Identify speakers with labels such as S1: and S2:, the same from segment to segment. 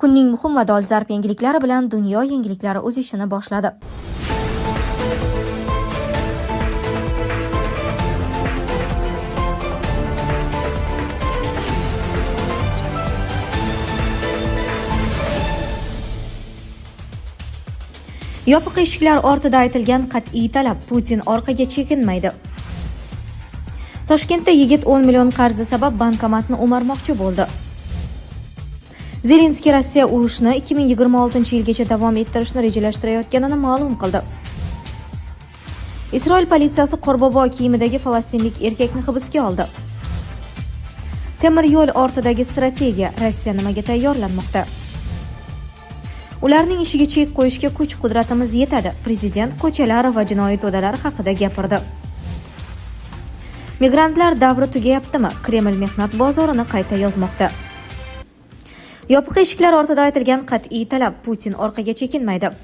S1: Kunning muhim va dolzarb yangiliklari bilan dunyo yangiliklari o'z ishini boshladi. Yopiq eshiklar ortida aytilgan qat'iy talab: Putin orqaga chekinmaydi. Toshkentda yigit 10 million qarzi sabab bankomatni o'marmoqchi bo'ldi. Zelenskiy Rossiya urushni 2026-yilgacha davom ettirishni rejalashtirayotganini ma'lum qildi. Isroil politsiyasi Qorbobo kiyimidagi falastinlik erkakni hibsga oldi. Temir yo'l ortidagi strategiya: Rossiya nimaga tayyorlanmoqda? Ularning ishiga chek qo'yishga kuch-qudratimiz yetadi. Prezident ko'chalar va jinoiy to'dalar haqida gapirdi. Migrantlar davri tugayaptimi? Kreml mehnat bozorini qayta yozmoqda. Yopiq eshiklar ortida aytilgan qat'iy talab: Putin orqaga chekinmaydi.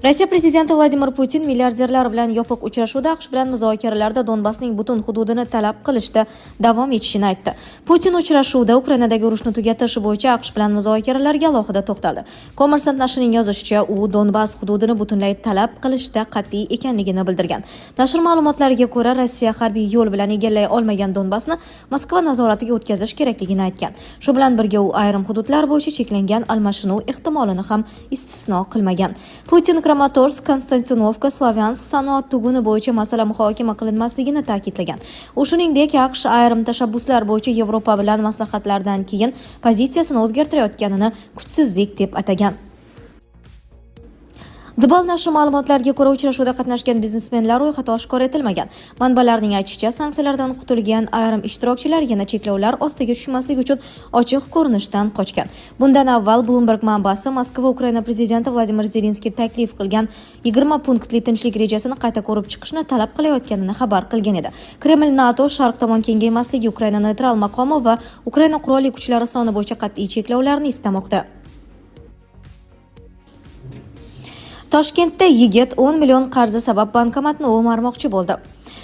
S1: Rossiya prezidenti Vladimir Putin milliarderlar bilan yopiq uchrashuvda AQSh bilan muzokaralarda Donbassning butun hududini talab qilishda davom etishini aytdi. Putin uchrashuvda Ukrainadagi urushni tugatish bo'yicha AQSh bilan muzokaralarga alohida to'xtaldi. Kommersant nashrining yozishicha, u Donbass hududini butunlay talab qilishda qat'iy ekanligini bildirgan. Nashr ma'lumotlariga ko'ra, Rossiya harbiy yo'l bilan egallay olmagan Donbassni Moskva nazoratiga o'tkazish kerakligini aytgan. Shu bilan birga u ayrim hududlar bo'yicha cheklangan almashinuv ehtimolini ham istisno qilmagan. Putin Kramatorsk, Konstantinovka, Slavyansk sanoat tuguni bo'yicha masala muhokama qilinmasligini ta'kidlagan. U shuningdek, AQSh ayrim tashabbuslar bo'yicha Yevropa bilan maslahatlardan keyin pozitsiyasini o'zgartirayotganini kuchsizlik deb atagan. Dibal nashri ma'lumotlariga ko'ra, uchrashuvda qatnashgan biznesmenlar ro'yxati oshkor etilmagan. Manbalarning aytishicha, sanksiyalardan qutulgan ayrim ishtirokchilar yana cheklovlar ostiga tushmaslik uchun ochiq ko'rinishdan qochgan. Bundan avval Bloomberg manbasi Moskva Ukraina prezidenti Vladimir Zelenskiy taklif qilgan 20 punktli tinchlik rejasini qayta ko'rib chiqishni talab qilayotganini xabar qilgan edi. Kreml NATO sharq tomon kengaymasligi, Ukraina neytral maqomi va Ukraina qurolli kuchlari soni bo'yicha qat'iy cheklovlarni istamoqda. Toshkentda yigit 10 million qarzi sabab bankomatni o'marmoqchi bo'ldi.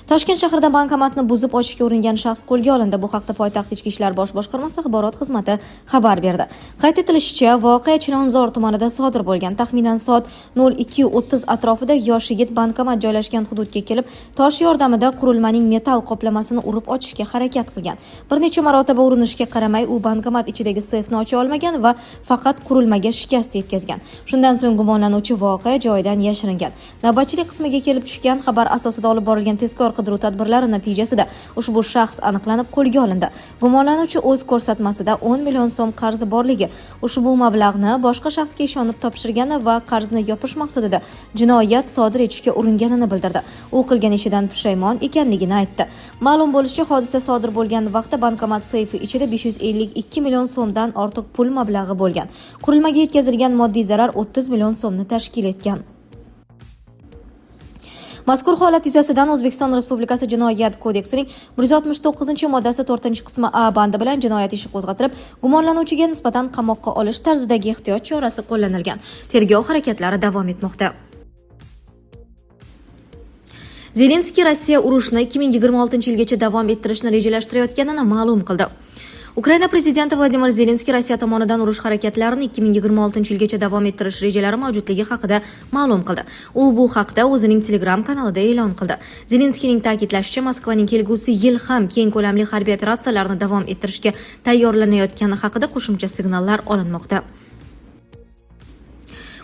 S1: Toshkent shahrida bankomatni buzib ochishga uringan shaxs qo'lga olindi. Bu haqda poytaxt Ichki ishlar bosh boshqarmasi axborot xizmati xabar berdi. Qayd etilishicha, voqea Chilonzor tumanida sodir bo'lgan. Taxminan soat 02:30 atrofida yosh yigit bankomat joylashgan hududga kelib, tosh yordamida qurilmaning metall qoplamasini urib ochishga harakat qilgan. Bir necha marotaba urinishga qaramay, u bankomat ichidagi seyfni ocha olmagan va faqat qurilmaga shikast yetkazgan. Shundan so'ng gumonlanuvchi voqea joyidan yashiringan. Navbatchilik qismiga kelib tushgan xabar asosida olib borilgan tezkor qidiruv tadbirlari natijasida ushbu shaxs aniqlanib qo'lga olindi. Gumonlanuvchi o'z ko'rsatmasida 10 million so'm qarzi borligi, ushbu mablag'ni boshqa shaxsga ishonib topshirgani va qarzni yopish maqsadida jinoyat sodir etishga uringanini bildirdi. U qilgan ishidan pushaymon ekanligini aytdi. Ma'lum bo'lishicha, hodisa sodir bo'lgan vaqtda bankomat seyfi ichida 552 million so'mdan ortiq pul mablag'i bo'lgan. Qurilmaga yetkazilgan moddiy zarar 30 million so'mni tashkil etgan. Mazkur holat yuzasidan O'zbekiston Respublikasi Jinoyat kodeksining 169-moddasi 4-qismi A bandi bilan jinoyat ishi qo'zg'atilib, gumonlanuvchiga nisbatan qamoqqa olish tarzidagi ehtiyot chorasi qo'llanilgan. Tergov harakatlari davom etmoqda. Zelenskiy Rossiya urushni 2026-yilgacha davom ettirishni rejalashtirayotganini ma'lum qildi. Ukraina prezidenti Vladimir Zelenskiy Rossiya tomonidan urush harakatlarini 2026-yilgacha davom ettirish rejalari mavjudligi haqida ma'lum qildi. U bu haqda o'zining Telegram kanalida e'lon qildi. Zelenskiyning ta'kidlashicha, Moskvaning kelgusi yil ham keng ko'lamli harbiy operatsiyalarni davom ettirishga tayyorlanayotgani haqida qo'shimcha signallar olinmoqda.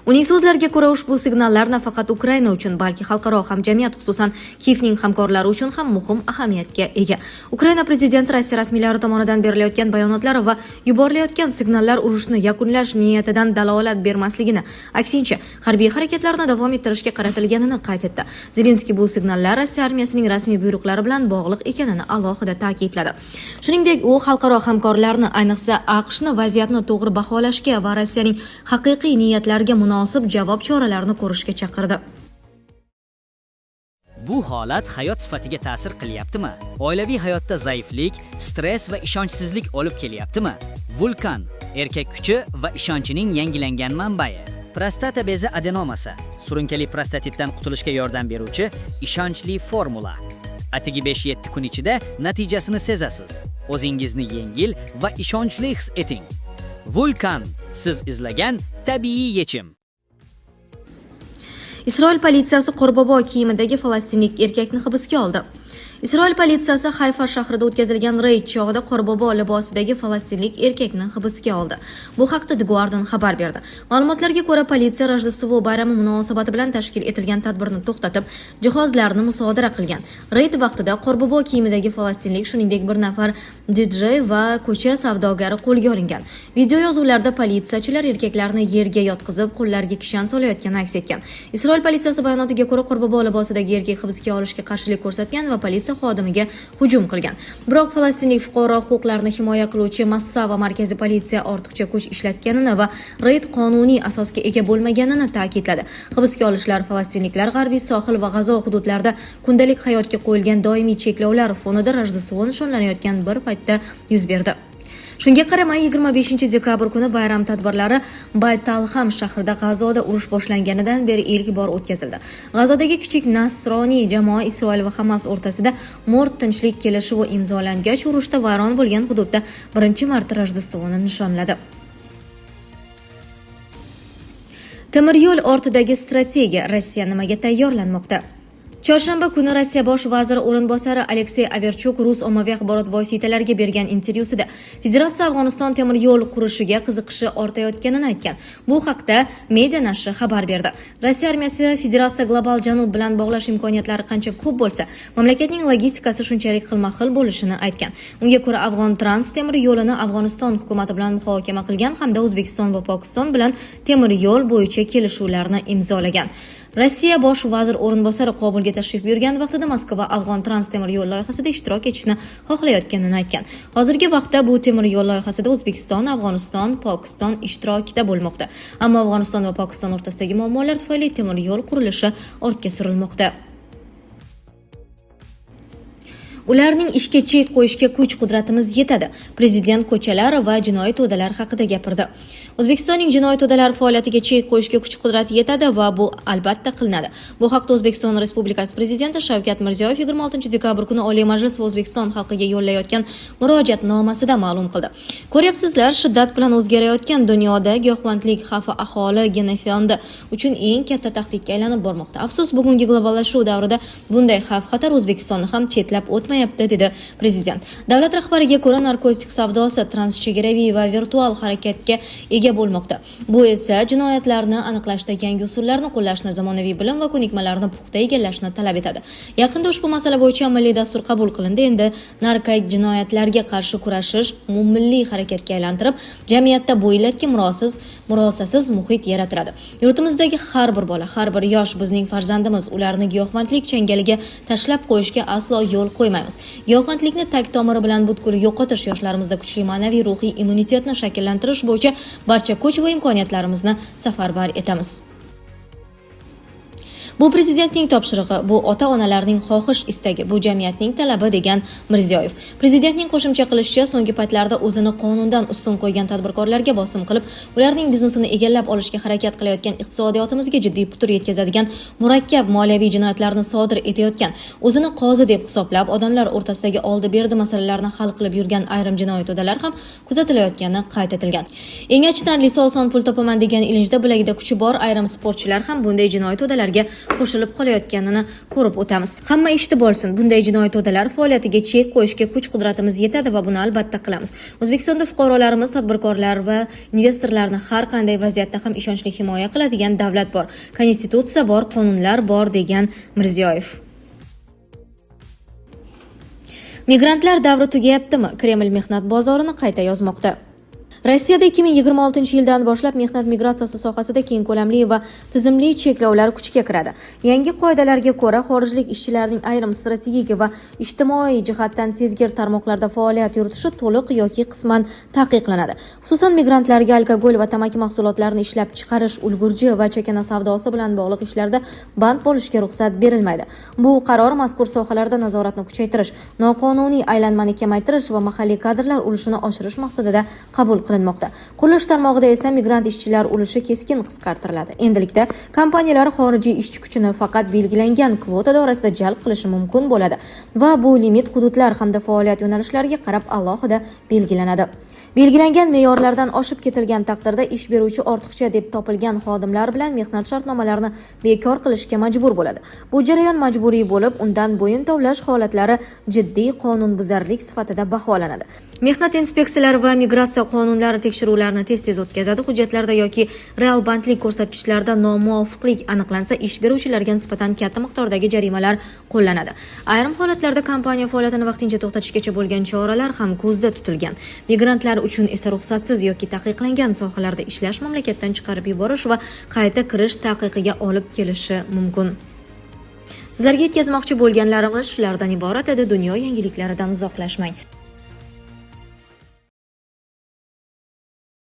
S1: Uning so'zlariga ko'ra, ushbu signallar nafaqat Ukraina uchun, balki xalqaro hamjamiyat, xususan Kiyevning hamkorlari uchun ham muhim ahamiyatga ega. Ukraina prezidenti Rossiya rasmiylari tomonidan berilayotgan bayonotlar va yuborilayotgan signallar urushni yakunlash niyatidan dalolat bermasligini, aksincha, harbiy harakatlarni davom ettirishga qaratilganini qayd etdi. Zelenskiy bu signallar Rossiya armiyasining rasmiy buyruqlari bilan bog'liq ekanini alohida ta'kidladi. Shuningdek, u xalqaro hamkorlarni, ayniqsa AQShni vaziyatni to'g'ri baholashga va Rossiyaning haqiqiy niyatlariga munosib javob choralarini ko'rishga chaqirdi.
S2: Bu holat hayot sifatiga ta'sir qilyaptimi? Oilaviy hayotda zaiflik, stress va ishonchsizlik olib kelyaptimi? Vulkan erkak kuchi va ishonchining yangilangan manbai. Prostata bezi adenomasi, surunkali prostatitdan qutulishga yordam beruvchi ishonchli formula. Atigi 5-7 kun ichida natijasini sezasiz. O'zingizni yengil va ishonchli his eting. Vulkan, siz izlagan tabiiy yechim.
S1: Isroil politsiyasi Qorbobo kiyimidagi falastinlik erkakni hibsga oldi. Isroil politsiyasi Hayfa shahrida o'tkazilgan reyd chog'ida Qorbobo libosidagi falastinlik erkakni hibsga oldi. Bu haqda The Guardian xabar berdi. Ma'lumotlarga ko'ra, politsiya Rojdestvo bayrami munosabati bilan tashkil etilgan tadbirni to'xtatib, jihozlarni musodara qilgan. Reyd vaqtida Qorbobo kiyimidagi falastinlik, shuningdek bir nafar DJ va ko'cha savdogari qo'lga olingan. Video yozuvlarda politsiyachilar erkaklarni yerga yotqizib, qo'llariga kishan solayotgani aks etgan. Isroil politsiyasi bayonotiga ko'ra, Qorbobo libosidagi erkak hibsga olishga qarshilik ko'rsatgan va politsiya xodimiga hujum qilgan. Biroq falastinlik fuqaro huquqlarini himoya qiluvchi Massa va markaziy politsiya ortiqcha kuch ishlatganini va reyd qonuniy asosga ega bo'lmaganini ta'kidladi. Hibsga olishlar falastinliklar G'arbiy sohil va G'azo hududlarida kundalik hayotga qo'yilgan doimiy cheklovlar fonida Rojdestvo nishonlanayotgan bir paytda yuz berdi. Shunga qaramay 25 dekabr kuni bayram tadbirlari Baytalham shahrida G'azoda urush boshlanganidan beri ilk bor o'tkazildi. G'azodagi kichik nasroniy jamoa Isroil va Hamas o'rtasida mo'rt tinchlik kelishuvi imzolangach, urushda vayron bo'lgan hududda birinchi marta Rojdestvoni nishonladi. Temir yo'l ortidagi strategiya: Rossiya nimaga tayyorlanmoqda? Chorshanba kuni Rossiya bosh vaziri o'rinbosari Aleksey Averchuk rus ommaviy axborot vositalariga bergan intervyusida Federatsiya Afg'oniston temir yo'l qurishiga qiziqishi ortayotganini aytgan. Bu haqda Media nashri xabar berdi. Rossiya armiyasi Federatsiya global janub bilan bog'lash imkoniyatlari qancha ko'p bo'lsa, mamlakatning logistikasi shunchalik xilma-xil bo'lishini aytgan. Unga ko'ra, Afg'on trans temir yo'lini Afg'oniston hukumati bilan muhokama qilgan hamda O'zbekiston va Pokiston bilan temir yo'l bo'yicha kelishuvlarni imzolagan. Rossiya bosh vazir o'rinbosari Kobulga tashrif buyurgan vaqtida Moskva Afg'on trans temir yo'l loyihasida ishtirok etishni xohlayotganini aytgan. Hozirgi vaqtda bu temir yo'l loyihasida O'zbekiston, Afg'oniston, Pokiston ishtirokida bo'lmoqda. Ammo Afg'oniston va Pokiston o'rtasidagi muammolar tufayli temir yo'l qurilishi ortga surilmoqda. Ularning ishga chek qo'yishga kuch-qudratimiz yetadi. Prezident ko'chalar va jinoiy to'dalar haqida gapirdi. O'zbekistonning jinoiy to'dalari faoliyatiga chek qo'yishga kuch-qudrat yetadi va bu albatta qilinadi. Bu haqda O'zbekiston Respublikasi Prezidenti Shavkat Mirziyoyev 26 dekabr kuni Oliy Majlis va O'zbekiston xalqiga yo'llayotgan murojaatnomasida ma'lum qildi. Ko'ryapsizlar, shiddat bilan o'zgarayotgan dunyoda giyohvandlik xavfi aholi genofondi uchun eng katta tahdidga aylanib bormoqda. Afsus, bugungi globallashuv davrida bunday xavf-xatar O'zbekistonni ham chetlab o'tmayapti, dedi Prezident. Davlat rahbariga ko'ra, narkotik savdosi transchegaraviy va virtual harakatga ega bo'lmoqda. Bu esa jinoyatlarni aniqlashda yangi usullarni qo'llashni, zamonaviy bilim va ko'nikmalarni puxta egallashni talab etadi. Yaqinda ushbu masala bo'yicha milliy dastur qabul qilindi. Endi narkotik jinoyatlarga qarshi kurashish umummilliy harakatga aylantirib, jamiyatda bu illatga murosasiz muhit yaratiladi. Yurtimizdagi har bir bola, har bir yosh bizning farzandimiz. Ularni giyohvandlik changaliga tashlab qo'yishga aslo yo'l qo'ymaymiz. Giyohvandlikni tag tomiri bilan butkul yo'qotish, yoshlarimizda kuchli ma'naviy ruhiy immunitetni shakllantirish bo'yicha barcha kuch va imkoniyatlarimizni safarbar etamiz. Bu prezidentning topshirig'i, bu ota-onalarning xohish istagi, bu jamiyatning talabi, degan Mirziyoyev. Prezidentning qo'shimcha qilishicha, so'nggi paytlarda o'zini qonundan ustun qo'ygan tadbirkorlarga bosim qilib, ularning biznesini egallab olishga harakat qilayotgan, iqtisodiyotimizga jiddiy putur yetkazadigan murakkab moliyaviy jinoyatlarni sodir etayotgan, o'zini qozi deb hisoblab, odamlar o'rtasidagi oldi-berdi masalalarni hal qilib yurgan ayrim jinoiy to'dalar ham kuzatilayotgani qayd etilgan. Eng achinarlisi, oson pul topaman degan ilinjda bilagida kuchi bor ayrim sportchilar ham bunday jinoiy to'dalarga qo'shilib qolayotganini ko'rib o'tamiz. Hamma eshitib olsin, bunday jinoiy to'dalar faoliyatiga chek qo'yishga kuch-qudratimiz yetadi va buni albatta qilamiz. O'zbekistonda fuqarolarimiz, tadbirkorlar va investorlarni har qanday vaziyatda ham ishonchli himoya qiladigan davlat bor, konstitutsiya bor, qonunlar bor, degan Mirziyoyev. Migrantlar davri tugayaptimi? Kreml mehnat bozorini qayta yozmoqda. Rossiyada 2026-yildan boshlab mehnat migratsiyasi sohasida keng ko'lamli va tizimli cheklovlar kuchga kiradi. Yangi qoidalarga ko'ra, xorijlik ishchilarning ayrim strategik va ijtimoiy jihatdan sezgir tarmoqlarda faoliyat yuritishi to'liq yoki qisman taqiqlanadi. Xususan, migrantlarga alkogol va tamaki mahsulotlarini ishlab chiqarish, ulgurji va chakana savdosi bilan bog'liq ishlarda band bo'lishga ruxsat berilmaydi. Bu qaror mazkur sohalarda nazoratni kuchaytirish, noqonuniy aylanmani kamaytirish va mahalliy kadrlar ulushini oshirish maqsadida qabul qilinmoqda. Qurilish tarmog'ida esa migrant ishchilar ulushi keskin qisqartiriladi. Endilikda kompaniyalar xorijiy ishchi kuchini faqat belgilangan kvota doirasida jalb qilishi mumkin bo'ladi va bu limit hududlar hamda faoliyat yo'nalishlariga qarab alohida belgilanadi. Belgilangan me'yorlardan oshib ketilgan taqdirda ish beruvchi ortiqcha deb topilgan xodimlar bilan mehnat shartnomalarini bekor qilishga majbur bo'ladi. Bu jarayon majburiy bo'lib, undan bo'yin tovlash holatlari jiddiy qonunbuzarlik sifatida baholanadi. Mehnat inspeksiyalari va migratsiya qonunlari tekshiruvlarini tez-tez o'tkazadi. Hujjatlarda yoki real bandlik ko'rsatkichlarida nomuvofiqlik aniqlansa, ish beruvchilarga nisbatan katta miqdordagi jarimalar qo'llanadi. Ayrim holatlarda kompaniya faoliyatini vaqtincha to'xtatishgacha bo'lgan choralar ham ko'zda tutilgan. Migrantlar uchun esa ruxsatsiz yoki taqiqlangan sohalarda ishlash mamlakatdan chiqarib yuborish va qayta kirish taqiqiga olib kelishi mumkin. Sizlarga yetkazmoqchi bo'lganlarimiz shulardan iborat edi. Dunyo yangiliklaridan uzoqlashmang.